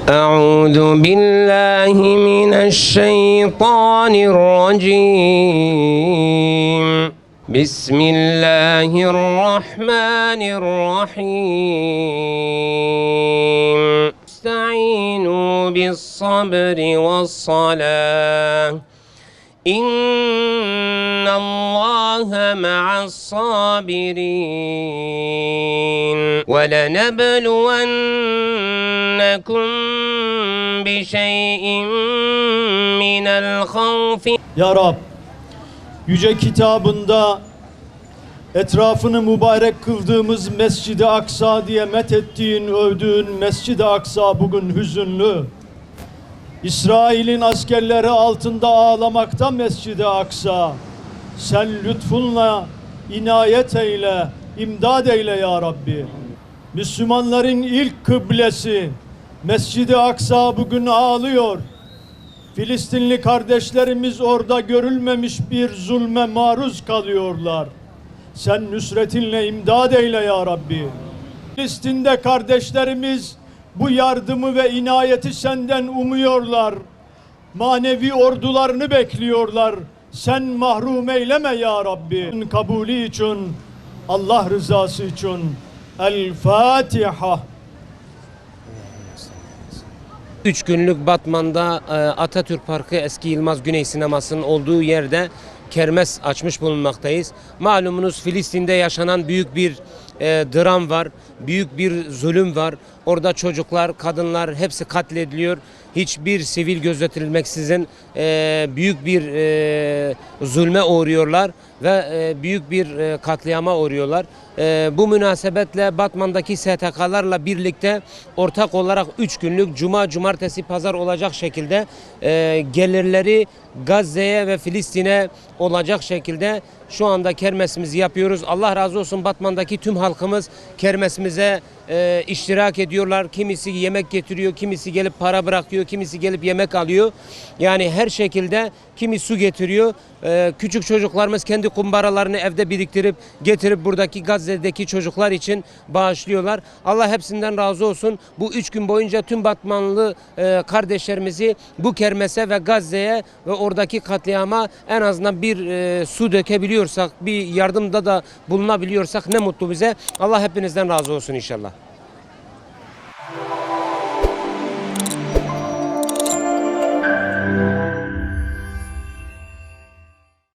أعوذ بالله من الشيطان الرجيم بسم الله الرحمن الرحيم استعينوا بالصبر والصلاة إن الله مع الصابرين ولنبلونكم بشيء من الخوف. Ya Rab, yüce kitabında etrafını mübarek kıldığımız Mescid-i Aksa diye methettiğin, övdüğün Mescid-i Aksa bugün hüzünlü. İsrail'in askerleri altında ağlamakta Mescid-i Aksa. Sen lütfunla inayet eyle, imdad eyle ya Rabbi. Müslümanların ilk kıblesi Mescid-i Aksa bugün ağlıyor. Filistinli kardeşlerimiz orada görülmemiş bir zulme maruz kalıyorlar. Sen nüsretinle imdad eyle ya Rabbi. Filistin'de kardeşlerimiz bu yardımı ve inayeti senden umuyorlar. Manevi ordularını bekliyorlar. Sen mahrum eyleme ya Rabbi. Kabulü için, Allah rızası için. El Fatiha. 3 günlük Batman'da Atatürk Parkı Eski Yılmaz Güney Sineması'nın olduğu yerde kermes açmış bulunmaktayız. Malumunuz Filistin'de yaşanan büyük bir dram var, büyük bir zulüm var. Orada çocuklar, kadınlar hepsi katlediliyor. Hiçbir sivil gözetilmeksizin büyük bir zulme uğruyorlar ve büyük bir katliama uğruyorlar. Bu münasebetle Batman'daki STK'larla birlikte ortak olarak 3 günlük Cuma, Cumartesi, Pazar olacak şekilde gelirleri Gazze'ye ve Filistin'e olacak şekilde şu anda kermesimizi yapıyoruz. Allah razı olsun, Batman'daki tüm halkımız kermesimize iştirak ediyorlar. Kimisi yemek getiriyor, kimisi gelip para bırakıyor, kimisi gelip yemek alıyor. Yani her şekilde, kimi su getiriyor. Küçük çocuklarımız kendi kumbaralarını evde biriktirip getirip buradaki Gazze'deki çocuklar için bağışlıyorlar. Allah hepsinden razı olsun. Bu 3 gün boyunca tüm Batmanlı kardeşlerimizi bu kermese ve Gazze'ye ve oradaki katliama en azından bir su dökebiliyorsak, bir yardımda da bulunabiliyorsak ne mutlu bize. Allah hepinizden razı olsun inşallah.